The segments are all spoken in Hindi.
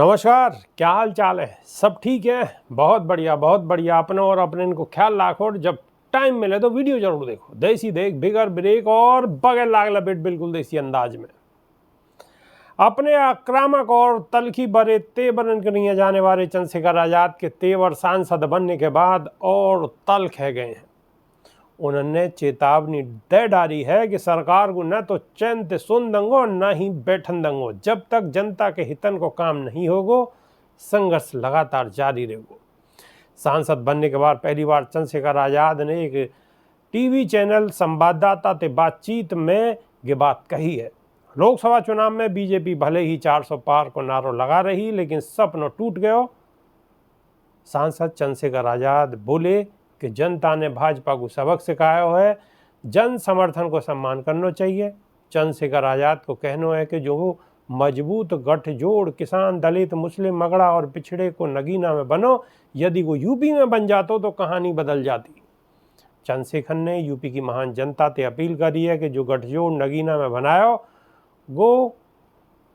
नमस्कार, क्या हाल चाल है। सब ठीक है। बहुत बढ़िया बहुत बढ़िया। अपने और अपने इनको ख्याल रखो और जब टाइम मिले तो वीडियो जरूर देखो। देसी देख बिगर ब्रेक और बगैर लाग लपेट बिल्कुल देसी अंदाज में। अपने आक्रामक और तलखी भरे तेवर करिए जाने वाले चंद्रशेखर आजाद के तेवर सांसद बनने के बाद और तल्ख है गए हैं। उन्होंने चेतावनी दे डाली है कि सरकार को न तो चैन ते सुन दंगो न ही बैठन दंगो। जब तक जनता के हितन को काम नहीं होगो संघर्ष लगातार जारी रहेगो। सांसद बनने के बाद पहली बार चंद्रशेखर आजाद ने एक टीवी चैनल संवाददाता से बातचीत में ये बात कही है। लोकसभा चुनाव में बीजेपी भले ही 400 पार को नारो लगा रही लेकिन सपनों टूट गयो। सांसद चंद्रशेखर आजाद बोले कि जनता ने भाजपा को सबक सिखाया है, जन समर्थन को सम्मान करना चाहिए। चंद्रशेखर आजाद को कहना है कि जो मजबूत गठजोड़ किसान दलित मुस्लिम मगड़ा और पिछड़े को नगीना में बनो, यदि वो यूपी में बन जातो तो कहानी बदल जाती। चंद्रशेखर ने यूपी की महान जनता से अपील करी है कि जो गठजोड़ नगीना में बनायो वो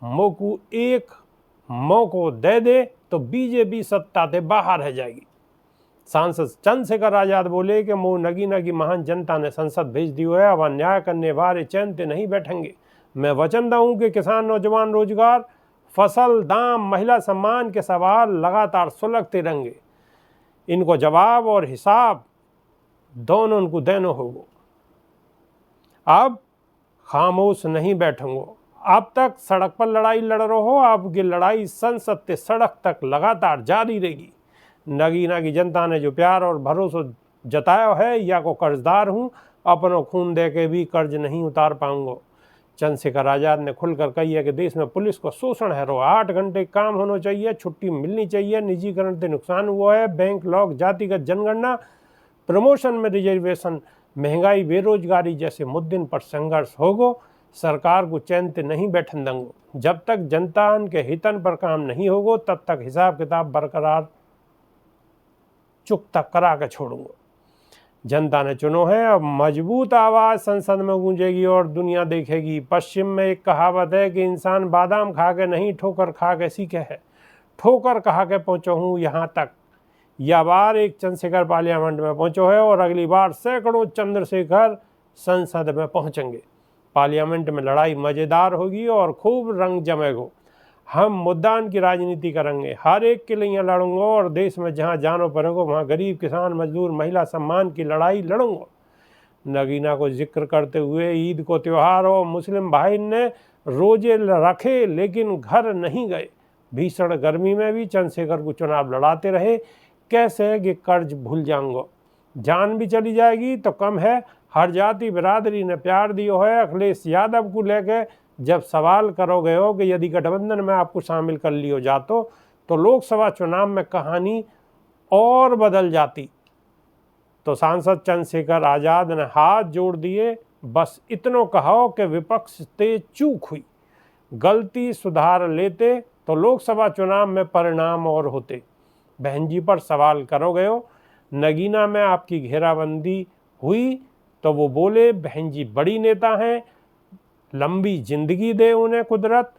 मोकू एक मौको दे तो बीजेपी सत्ता से बाहर रह जाएगी। सांसद चंद्रशेखर आजाद बोले कि मो नगीना की महान जनता ने संसद भेज दी है, अब अन्याय करने वाले चैन से नहीं बैठेंगे। मैं वचन दूं कि किसान नौजवान रोजगार फसल दाम महिला सम्मान के सवाल लगातार सुलगते रहेंगे। इनको जवाब और हिसाब दोनों उनको देना होगा। अब खामोश नहीं बैठूंगा। अब तक सड़क पर लड़ाई लड़ रहे हो, अब ये लड़ाई संसद से सड़क तक लगातार जारी रहेगी। नगीना की जनता ने जो प्यार और भरोसा जताया है या को कर्जदार हूँ, अपनों खून दे के भी कर्ज नहीं उतार पाऊंगा। चंद्रशेखर आजाद ने खुलकर कही है कि देश में पुलिस को शोषण है। 8 घंटे काम होना चाहिए, छुट्टी मिलनी चाहिए, निजीकरण से नुकसान हुआ है, बैंक लॉक, जातिगत जनगणना, प्रमोशन में रिजर्वेशन, महंगाई बेरोजगारी जैसे मुद्दों पर संघर्ष होगा। सरकार को चैन से नहीं बैठन देंगे। जब तक जनता के हितन पर काम नहीं होगा तब तक हिसाब किताब बरकरार चुकता करा के छोड़ूंगा। जनता ने चुनो है, अब मजबूत आवाज संसद में गूंजेगी और दुनिया देखेगी। पश्चिम में एक कहावत है कि इंसान बादाम खा के नहीं ठोकर खा के सीखे है। ठोकर कहा के पहुंचो हूँ यहाँ तक। यह बार एक चंद्रशेखर पार्लियामेंट में पहुंचो है और अगली बार सैकड़ों चंद्रशेखर संसद में पहुंचेंगे। पार्लियामेंट में लड़ाई मजेदार होगी और खूब रंग जमेगो। हम मुद्दान की राजनीति करेंगे, हर एक के लिए लड़ूंगा और देश में जहां जानो पड़ेगा वहां गरीब किसान मजदूर महिला सम्मान की लड़ाई लड़ूंगा। नगीना को जिक्र करते हुए ईद को त्यौहार और मुस्लिम भाई ने रोजे रखे लेकिन घर नहीं गए। भीषण गर्मी में भी चंद्रशेखर को चुनाव लड़ाते रहे। कैसे कि कर्ज भूल जाऊंगा, जान भी चली जाएगी तो कम है। हर जाति बिरादरी ने प्यार दियो है। अखिलेश यादव को लेके जब सवाल करोगे हो कि यदि गठबंधन में आपको शामिल कर लियो जातो तो लोकसभा चुनाव में कहानी और बदल जाती। तो सांसद चंद्रशेखर आजाद ने हाथ जोड़ दिए, बस इतनो कहो कि विपक्ष से चूक हुई, गलती सुधार लेते तो लोकसभा चुनाव में परिणाम और होते। बहन जी पर सवाल करोगे हो, नगीना में आपकी घेराबंदी हुई तो वो बोले बहन जी बड़ी नेता हैं, लंबी जिंदगी दे उन्हें कुदरत,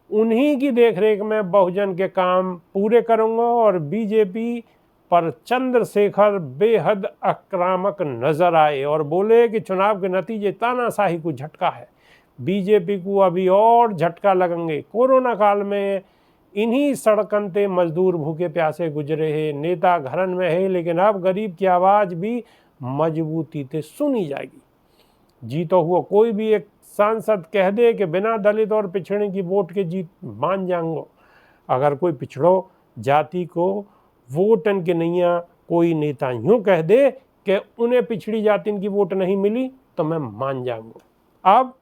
उन्हीं की देखरेख में बहुजन के काम पूरे करूंगा। और बीजेपी पर चंद्रशेखर बेहद आक्रामक नजर आए और बोले कि चुनाव के नतीजे तानाशाही को झटका है, बीजेपी को अभी और झटका लगेंगे। कोरोना काल में इन्हीं सड़कन ते मजदूर भूखे प्यासे गुजरे हैं, नेता घरन में है लेकिन अब गरीब की आवाज़ भी मजबूती से सुनी जाएगी। जीतो हुआ कोई भी एक सांसद कह दे कि बिना दलित और पिछड़े की वोट के जीत मान जाऊंगा। अगर कोई पिछड़ो जाति को वोटन के नहीं आ, कोई नेता यूँ कह दे कि उन्हें पिछड़ी जाति की वोट नहीं मिली तो मैं मान जाऊंगा। अब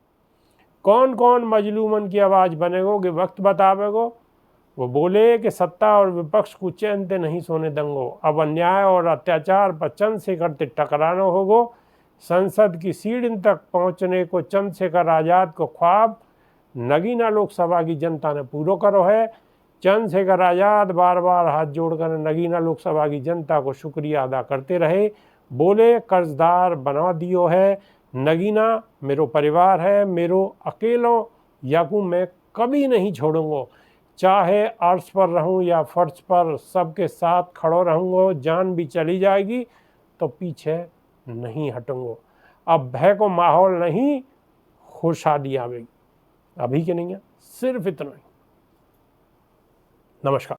कौन कौन मजलूमन की आवाज़ बनेगो कि वक्त बतावेगो। वो बोले कि सत्ता और विपक्ष को चैन से नहीं सोने देंगो। अब अन्याय और अत्याचार पर चंद्रशेखर से टकराना होगो। संसद की सीढ़ी तक पहुंचने को चंद्रशेखर आजाद को ख्वाब नगीना लोकसभा की जनता ने पूरा करो है। चंद्रशेखर आजाद बार बार हाथ जोड़कर नगीना लोकसभा की जनता को शुक्रिया अदा करते रहे। बोले कर्जदार बना दियो है, नगीना मेरो परिवार है, मेरो अकेलो याकू मैं कभी नहीं छोड़ूंगा। चाहे अर्श पर रहूं या फर्श पर, सबके साथ खड़ो रहूंगा। जान भी चली जाएगी तो पीछे नहीं हटूंगा। अब भय को माहौल नहीं, खुशहाली आवेगी। अभी के नहीं है, सिर्फ इतना ही। नमस्कार।